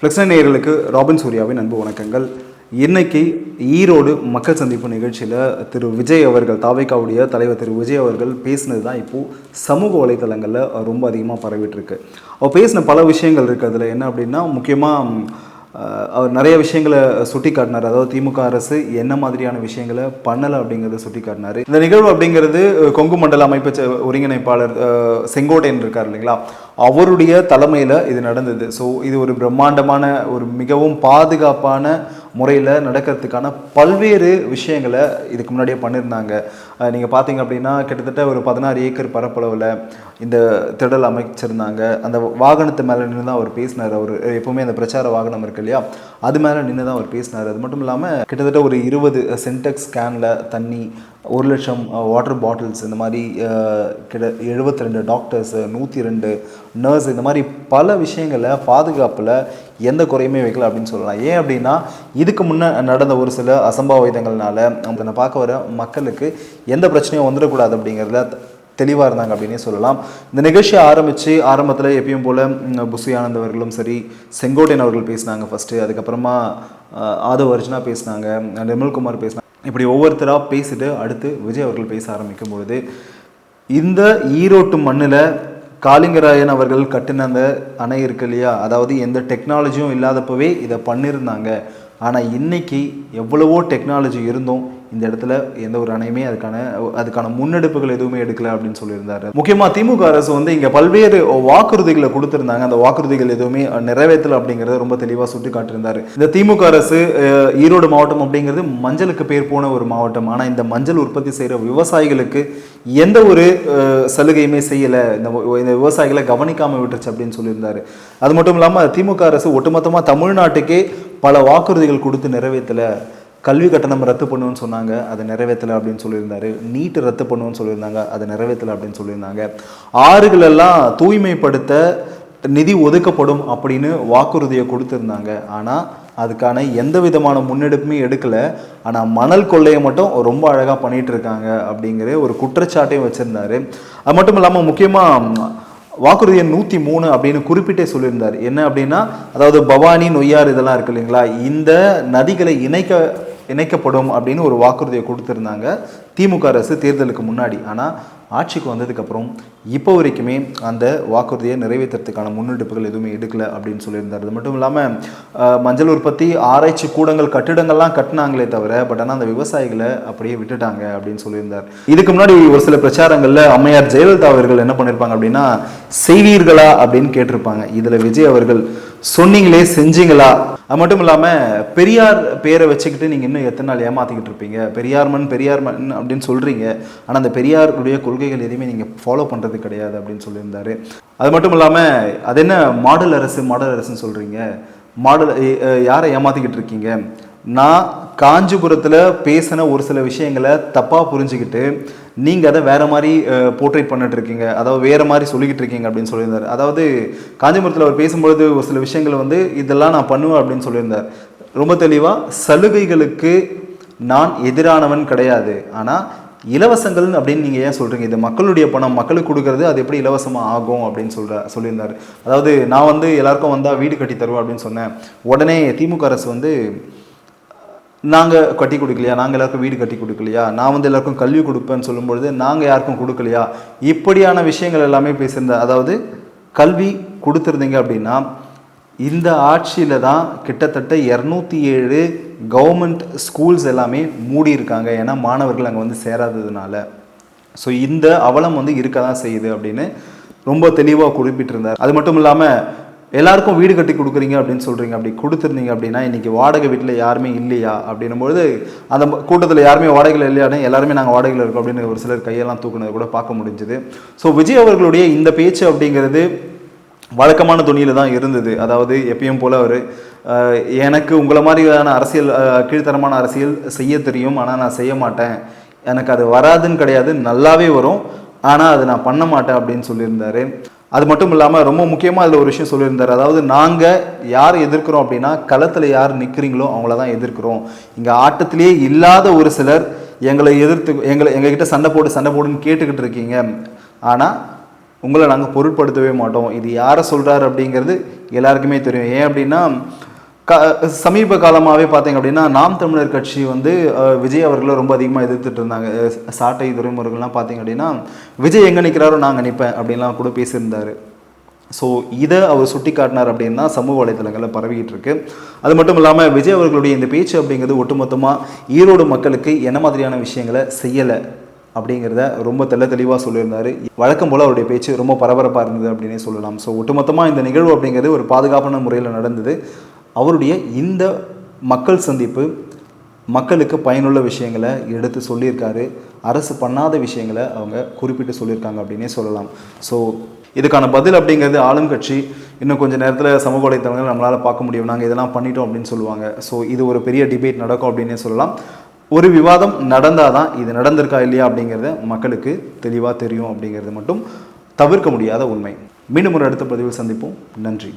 Flex நேயர்களுக்கு robin சூர்யாவின் அன்பு வணக்கங்கள். இன்னைக்கு ஈரோடு மக்கள் சந்திப்பு நிகழ்ச்சியில் திரு விஜய் அவர்கள், தாவேகாவுடைய தலைவர் திரு விஜய் அவர்கள் பேசினது தான் இப்போது சமூக வலைத்தளங்களில் ரொம்ப அதிகமாக பரவிட்டுருக்கு. அவர் பேசின பல விஷயங்கள் இருக்குது. அதில் என்ன அப்படின்னா, முக்கியமாக அவர் நிறைய விஷயங்களை சுட்டி காட்டினார். அதாவது திமுக அரசு என்ன மாதிரியான விஷயங்களை பண்ணலை அப்படிங்கிறத சுட்டி காட்டினார். இந்த நிகழ்வு அப்படிங்கிறது கொங்கு மண்டல அமைப்பு ஒருங்கிணைப்பாளர் செங்கோட்டையன் இருக்கார் இல்லைங்களா, அவருடைய தலைமையில் இது நடந்தது. ஸோ இது ஒரு பிரம்மாண்டமான, ஒரு மிகவும் பாதுகாப்பான முறையில் நடக்கிறதுக்கான பல்வேறு விஷயங்களை இதுக்கு முன்னாடியே பண்ணியிருந்தாங்க. நீங்கள் பார்த்தீங்க அப்படின்னா, கிட்டத்தட்ட ஒரு 16 ஏக்கர் பரப்பளவில் இந்த திடல் அமைச்சிருந்தாங்க. அந்த வாகனத்து மேலே நின்று தான் அவர் பேசினார். அவர் எப்போவுமே அந்த பிரச்சார வாகனம் இருக்கு இல்லையா, அது மேலே நின்று தான் அவர் பேசினார். அது மட்டும் இல்லாமல் கிட்டத்தட்ட ஒரு 20 சென்டெக்ஸ் கேனில் தண்ணி, 1,00,000 வாட்டர் பாட்டில்ஸ், இந்த மாதிரி 72 டாக்டர்ஸ், 102 நர்ஸ், இந்த மாதிரி பல விஷயங்களை பாதுகாப்பில் எந்த குறையுமே வைக்கல அப்படின்னு சொல்லலாம். ஏன் அப்படின்னா, இதுக்கு முன்னே நடந்த ஒரு சில அசம்பாவிதங்கள்னால அதை பார்க்க வர மக்களுக்கு எந்த பிரச்சனையும் வந்துடக்கூடாது அப்படிங்கிறதுல தெளிவாக இருந்தாங்க அப்படின்னே சொல்லலாம். இந்த நிகழ்ச்சியை ஆரம்பத்தில் எப்பயும் போல் புசி ஆனந்த் அவர்களும் சரி, செங்கோட்டையன் அவர்கள் பேசினாங்க ஃபஸ்ட்டு. அதுக்கப்புறமா ஆதவ் அர்ஜுனா பேசினாங்க, நிர்மல்குமார் பேசினாங்க. இப்படி ஒவ்வொருத்தராக பேசிட்டு அடுத்து விஜய் அவர்கள் பேச ஆரம்பிக்கும் பொழுது, இந்த ஈரோட்டு மண்ணில் காளிங்கராயன் அவர்கள் கட்டின அந்த அணை இருக்கு இல்லையா, அதாவது எந்த டெக்னாலஜியும் இல்லாதப்பவே இதை பண்ணியிருந்தாங்க. ஆனால் இன்னைக்கு எவ்வளவோ டெக்னாலஜி இருந்தும் இந்த இடத்துல எந்த ஒரு அணையுமே அதுக்கான முன்னெடுப்புகள் எதுவுமே எடுக்கல அப்படின்னு சொல்லியிருந்தாரு. முக்கியமாக திமுக அரசு இங்கே பல்வேறு வாக்குறுதிகளை கொடுத்துருந்தாங்க. அந்த வாக்குறுதிகள் எதுவுமே நிறைவேற்றலை அப்படிங்கிறத ரொம்ப தெளிவாக சுட்டி காட்டியிருந்தாரு. இந்த திமுக அரசு ஈரோடு மாவட்டம் அப்படிங்கிறது மஞ்சளுக்கு பேர் போன ஒரு மாவட்டம். ஆனால் இந்த மஞ்சள் உற்பத்தி செய்கிற விவசாயிகளுக்கு எந்த ஒரு சலுகையுமே செய்யலை, இந்த விவசாயிகளை கவனிக்காமல் விட்டுருச்சு அப்படின்னு சொல்லியிருந்தாரு. அது மட்டும் இல்லாமல் திமுக அரசு ஒட்டுமொத்தமாக தமிழ்நாட்டுக்கே பல வாக்குறுதிகள் கொடுத்து நிறைவேற்றலை. கல்வி கட்டணம் ரத்து பண்ணுவோன்னு சொன்னாங்க, அதை நிறைவேற்றலை அப்படின்னு சொல்லியிருந்தாரு. நீட்டு ரத்து பண்ணுவோன்னு சொல்லியிருந்தாங்க, அதை நிறைவேற்றலை அப்படின்னு சொல்லியிருந்தாங்க. ஆறுகளெல்லாம் தூய்மைப்படுத்த நிதி ஒதுக்கப்படும் அப்படின்னு வாக்குறுதியை கொடுத்துருந்தாங்க. ஆனால் அதுக்கான எந்த விதமான முன்னெடுப்புமே எடுக்கலை. ஆனால் மணல் கொள்ளையை மட்டும் ரொம்ப அழகாக பண்ணிகிட்டு இருக்காங்க அப்படிங்கிற ஒரு குற்றச்சாட்டையும் வச்சுருந்தாரு. அது மட்டும் இல்லாமல் முக்கியமாக வாக்குறுதி எண் 103 அப்படின்னு குறிப்பிட்டே சொல்லியிருந்தார். என்ன அப்படின்னா, அதாவது பவானி, நொய்யாறு இதெல்லாம் இருக்கு இல்லைங்களா, இந்த நதிகளை இணைக்கப்படும் அப்படின்னு ஒரு வாக்குறுதியை கொடுத்துருந்தாங்க திமுக அரசு தேர்தலுக்கு முன்னாடி. ஆனால் ஆட்சிக்கு வந்ததுக்கப்புறம் இப்போ வரைக்குமே அந்த வாக்குறுதியை நிறைவேற்றுறதுக்கான முன்னெடுப்புகள் எதுவுமே எடுக்கலை அப்படின்னு சொல்லியிருந்தார். அது மட்டும் இல்லாமல் மஞ்சள் உற்பத்தி ஆராய்ச்சி கூடங்கள், கட்டிடங்கள்லாம் கட்டினாங்களே தவிர, பட் ஆனால் அந்த விவசாயிகளை அப்படியே விட்டுட்டாங்க அப்படின்னு சொல்லியிருந்தார். இதுக்கு முன்னாடி ஒரு சில பிரச்சாரங்களில் அம்மையார் ஜெயலலிதா அவர்கள் என்ன பண்ணியிருப்பாங்க அப்படின்னா, செய்வீர்களா அப்படின்னு கேட்டிருப்பாங்க. இதில் விஜய் அவர்கள் சொன்னீங்களே செஞ்சீங்களா. அது மட்டும் இல்லாமல் பெரியார் பேரை வச்சுக்கிட்டு நீங்கள் இன்னும் எத்தனை நாள் ஏமாற்றிக்கிட்டு இருப்பீங்க, பெரியார் மண் அப்படின்னு சொல்கிறீங்க, ஆனால் அந்த பெரியாருடைய கொள்கைகள் எதுவுமே நீங்கள் ஃபாலோ பண்ணுறது கிடையாது அப்படின்னு சொல்லியிருந்தாரு. அது மட்டும் இல்லாமல், அது என்ன மாடல் அரசுன்னு சொல்கிறீங்க, யாரை ஏமாற்றிக்கிட்டு இருக்கீங்க, நான் காஞ்சிபுரத்தில் பேசின ஒரு சில விஷயங்களை தப்பாக புரிஞ்சுக்கிட்டு நீங்கள் அதை வேறு மாதிரி போர்ட்ரேட் பண்ணிட்டு இருக்கீங்க, அதாவது வேறு மாதிரி சொல்லிக்கிட்டு இருக்கீங்க அப்படின்னு சொல்லியிருந்தார். அதாவது காஞ்சிபுரத்தில் அவர் பேசும்பொழுது ஒரு சில விஷயங்கள் இதெல்லாம் நான் பண்ணுவேன் அப்படின்னு சொல்லியிருந்தார். ரொம்ப தெளிவாக, சலுகைகளுக்கு நான் எதிரானவன் கிடையாது, ஆனால் இலவசங்கள் அப்படின்னு நீங்கள் ஏன் சொல்கிறீங்க, இது மக்களுடைய பணம், மக்களுக்கு கொடுக்கறது, அது எப்படி இலவசமாக ஆகும் அப்படின்னு சொல்லியிருந்தார். அதாவது நான் எல்லாருக்கும் வந்தால் வீடு கட்டி தருவேன் அப்படின்னு சொன்னேன். உடனே திமுக அரசு நாங்கள் கட்டி கொடுக்கலையா, நாங்கள் எல்லாருக்கும் வீடு கட்டி கொடுக்கலையா, நான் எல்லாருக்கும் கல்வி கொடுப்பேன்னு சொல்லும்பொழுது நாங்கள் யாருக்கும் கொடுக்கலையா, இப்படியான விஷயங்கள் எல்லாமே பேசியிருந்தேன். அதாவது கல்வி கொடுத்துருந்தீங்க அப்படின்னா, இந்த ஆட்சியில் தான் கிட்டத்தட்ட 207 கவர்மெண்ட் ஸ்கூல்ஸ் எல்லாமே மூடி இருக்காங்க. ஏன்னா மாணவர்கள் அங்கே சேராததுனால. ஸோ இந்த அவலம் இருக்க தான் செய்யுது அப்படின்னு ரொம்ப தெளிவாக குறிப்பிட்டிருந்தார். அது மட்டும் இல்லாமல், எல்லாருக்கும் வீடு கட்டி கொடுக்குறீங்க அப்படின்னு சொல்கிறீங்க, அப்படி கொடுத்துருந்தீங்க அப்படின்னா இன்றைக்கி வாடகை வீட்டில் யாருமே இல்லையா அப்படின்னும்போது, அந்த கூட்டத்தில் யாருமே வாடகையில் இல்லையானே, எல்லாருமே நாங்கள் வாடகையில் இருக்கோம் அப்படின்னு ஒரு சிலர் கையெல்லாம் தூக்குனதை கூட பார்க்க முடிஞ்சுது. ஸோ விஜய் அவர்களுடைய இந்த பேச்சு அப்படிங்கிறது வழக்கமான துணியில் தான் இருந்தது. அதாவது எப்பயும் போல் அவர், எனக்கு உங்களை மாதிரியான அரசியல், கீழ்த்தரமான அரசியல் செய்ய தெரியும், ஆனால் நான் செய்ய மாட்டேன், எனக்கு அது வராதுன்னு கிடையாது, நல்லாவே வரும், ஆனால் அது நான் பண்ண மாட்டேன் அப்படின்னு சொல்லியிருந்தார். அது மட்டும் இல்லாமல் ரொம்ப முக்கியமாக அதில் ஒரு விஷயம் சொல்லியிருந்தார். அதாவது நாங்கள் யார் எதிர்க்கிறோம் அப்படின்னா, களத்தில் யார் நிற்கிறீங்களோ அவங்கள தான் எதிர்க்கிறோம். இங்கே ஆட்டத்திலே இல்லாத ஒரு சிலர் எங்களை எதிர்த்து எங்ககிட்ட சண்டை போடுன்னு கேட்டுக்கிட்டு இருக்கீங்க, ஆனால் உங்களை நாங்கள் பொருட்படுத்தவே மாட்டோம். இது யாரை சொல்கிறாரு அப்படிங்கிறது எல்லாருக்குமே தெரியும். ஏன் அப்படின்னா சமீப காலமாகவே பார்த்தீங்க அப்படின்னா நாம் தமிழர் கட்சி வந்து விஜய் அவர்களை ரொம்ப அதிகமாக எதிர்த்துட்டு இருந்தாங்க. சாட்டை துறைமுருகன்லாம் பார்த்தீங்க அப்படின்னா விஜய் எங்கே நிற்கிறாரோ நாங்கள் நிற்பேன் அப்படின்லாம் கூட பேசியிருந்தார். ஸோ இதை அவர் சுட்டி காட்டினார் அப்படின்னு தான் சமூக வலைதளங்களில் பரவிக்கிட்டு இருக்கு. அது மட்டும் இல்லாமல் விஜய் அவர்களுடைய இந்த பேச்சு அப்படிங்கிறது ஒட்டுமொத்தமாக ஈரோடு மக்களுக்கு என்ன மாதிரியான விஷயங்களை செய்யலை அப்படிங்கிறத ரொம்ப தெளிவாக சொல்லியிருந்தார். வழக்கம் போல் அவருடைய பேச்சு ரொம்ப பரபரப்பாக இருந்தது அப்படின்னே சொல்லலாம். ஸோ ஒட்டுமொத்தமாக இந்த நிகழ்வு அப்படிங்கிறது ஒரு பாதுகாப்பான முறையில் நடந்தது. அவருடைய இந்த மக்கள் சந்திப்பு மக்களுக்கு பயனுள்ள விஷயங்களை எடுத்து சொல்லியிருக்காரு. அரசு பண்ணாத விஷயங்களை அவங்க குறிப்பிட்டு சொல்லியிருக்காங்க அப்படின்னே சொல்லலாம். ஸோ இதுக்கான பதில் அப்படிங்கிறது ஆளும் கட்சி இன்னும் கொஞ்சம் நேரத்தில் சமூக வலைத்தளங்கள் நம்மளால் பார்க்க முடியும், நாங்கள் இதெல்லாம் பண்ணிட்டோம் அப்படின்னு சொல்லுவாங்க. ஸோ இது ஒரு பெரிய டிபேட் நடக்கும் அப்படின்னே சொல்லலாம். ஒரு விவாதம் நடந்தால் தான் இது நடந்திருக்கா இல்லையா அப்படிங்கிறத மக்களுக்கு தெளிவாக தெரியும் அப்படிங்கிறது மட்டும் தவிர்க்க முடியாத உண்மை. மீண்டும் ஒரு அடுத்த பதிவில் சந்திப்போம். நன்றி.